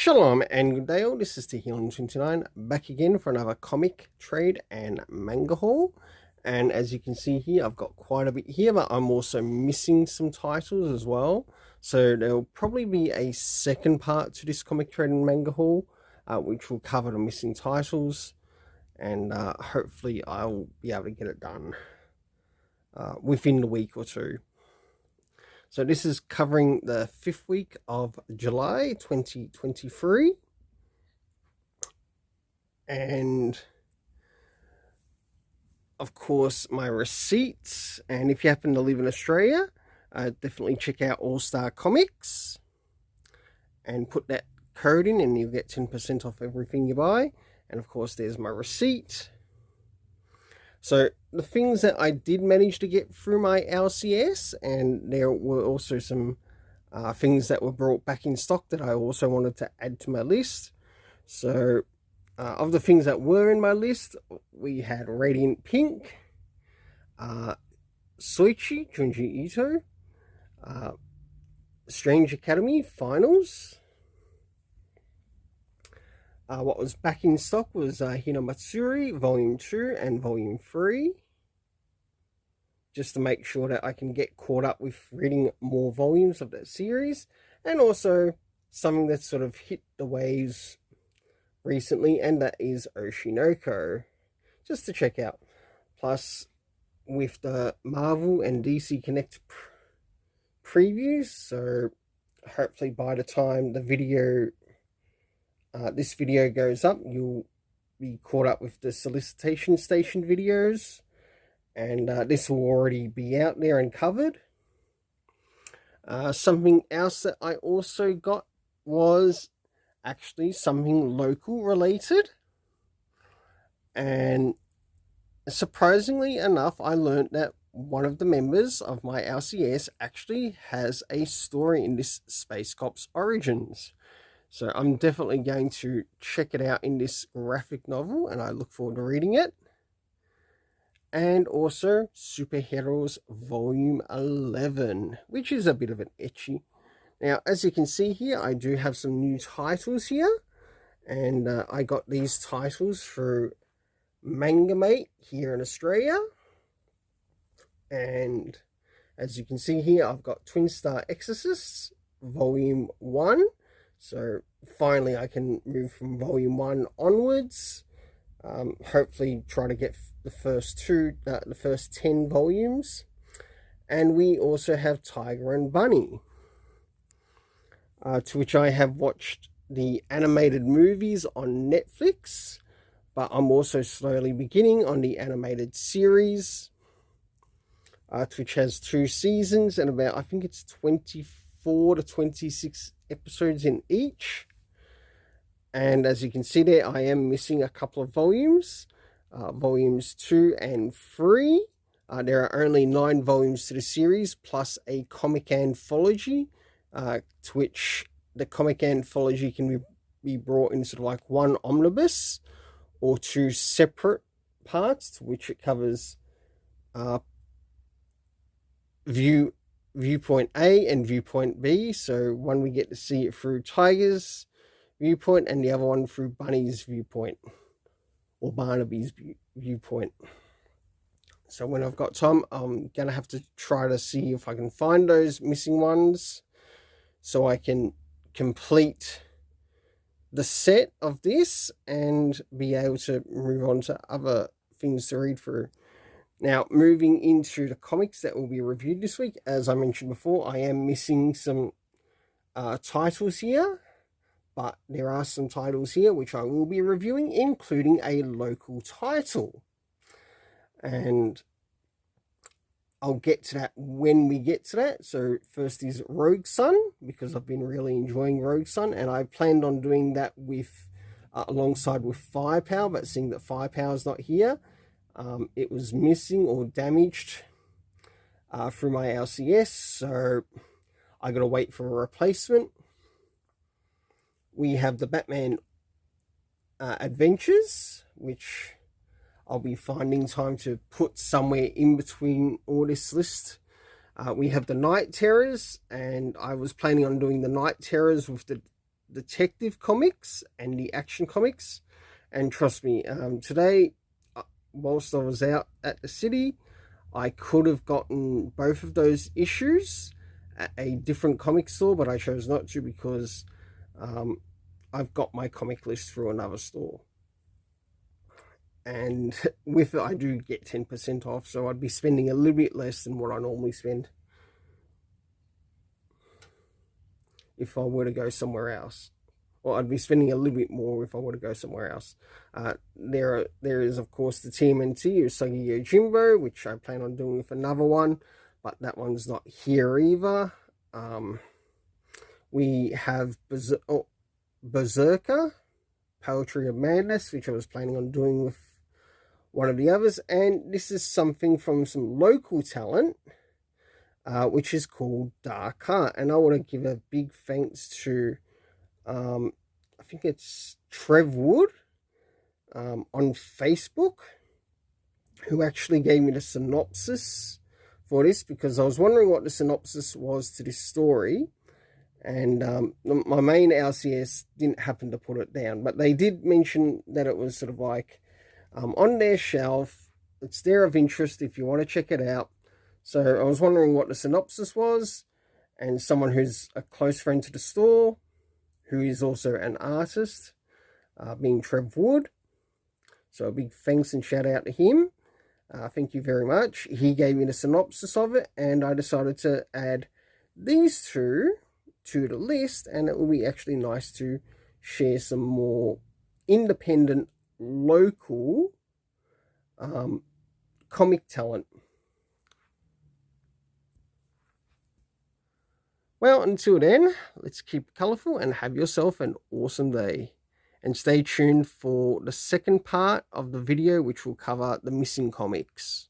Shalom and good day all, this is T-Healing29 back again for another comic trade and manga haul. And as you can see here, I've got quite a bit here, but I'm also missing some titles as well. So there'll probably be a second part to this comic trade and manga haul, which will cover the missing titles. And hopefully I'll be able to get it done within the week or two. So this is covering the 5th week of July 2023. And of course my receipts. And if you happen to live in Australia, definitely check out All Star Comics and put that code in and you'll get 10% off everything you buy. And of course there's my receipt. So the things that I did manage to get through my LCS, and there were also some things that were brought back in stock that I also wanted to add to my list. So of the things that were in my list, we had Radiant Pink, Soichi Junji Ito, Strange Academy Finals. What was back in stock was Hinamatsuri Volume 2 and Volume 3. Just to make sure that I can get caught up with reading more volumes of that series. And also something that's sort of hit the waves recently, and that is Oshinoko. Just to check out. Plus, with the Marvel and DC Connect previews, so hopefully by the time the video... this video goes up, you'll be caught up with the solicitation station videos, and this will already be out there and covered. Something else that I also got was actually something local related, and surprisingly enough, I learned that one of the members of my LCS actually has a story in this Space Cops Origins. So I'm definitely going to check it out in this graphic novel, and I look forward to reading it. And also Superheroes Volume 11, which is a bit of an ecchi. Now, as you can see here, I do have some new titles here. And I got these titles through Manga Mate here in Australia. And as you can see here, I've got Twin Star Exorcists Volume 1. So finally I can move from Volume 1 onwards. Hopefully try to get the first 10 volumes. And we also have Tiger and Bunny, to which I have watched the animated movies on Netflix, but I'm also slowly beginning on the animated series, which has 2 seasons and about, I think it's 24 to 26 episodes in each. And as you can see there, I am missing a couple of volumes, volumes 2 and 3. There are only 9 volumes to the series, plus a comic anthology, to which the comic anthology can be brought in sort of like one omnibus or 2 separate parts, to which it covers viewpoint A and viewpoint B. So one we get to see it through Tiger's viewpoint and the other one through Bunny's viewpoint, or Barnaby's viewpoint. So when I've got time, I'm going to have to try to see if I can find those missing ones so I can complete the set of this and be able to move on to other things to read through. Now, moving into the comics that will be reviewed this week, as I mentioned before, I am missing some titles here, but there are some titles here which I will be reviewing, including a local title. And I'll get to that when we get to that. So first is Rogue Sun, because I've been really enjoying Rogue Sun, and I planned on doing that with alongside with Firepower, but seeing that Firepower's not here, it was missing or damaged through my LCS, so I got to wait for a replacement. We have the Batman Adventures, which I'll be finding time to put somewhere in between all this list. We have the Night Terrors, and I was planning on doing the Night Terrors with the detective comics and the action comics. And trust me, today, whilst I was out at the city, I could have gotten both of those issues at a different comic store, but I chose not to because I've got my comic list through another store. And with it, I do get 10% off, so I'd be spending a little bit less than what I normally spend if I were to go somewhere else. Well, I'd be spending a little bit more if I were to go somewhere else. There is, of course, the TMNT Usagi Yojimbo, which I plan on doing with another one, but that one's not here either. We have Berserker, Poetry of Madness, which I was planning on doing with one of the others, and this is something from some local talent, which is called Dark Art. And I want to give a big thanks to I think it's Trev Wood on Facebook, who actually gave me the synopsis for this, because I was wondering what the synopsis was to this story, and my main LCS didn't happen to put it down, but they did mention that it was sort of like on their shelf. It's there of interest if you want to check it out. So I was wondering what the synopsis was, and someone who's a close friend to the store, who is also an artist, being Trev Wood. So a big thanks and shout out to him. Thank you very much. He gave me the synopsis of it, and I decided to add these two to the list, and it will be actually nice to share some more independent, local comic talent. Well, until then, let's keep colourful and have yourself an awesome day. And stay tuned for the second part of the video, which will cover the missing comics.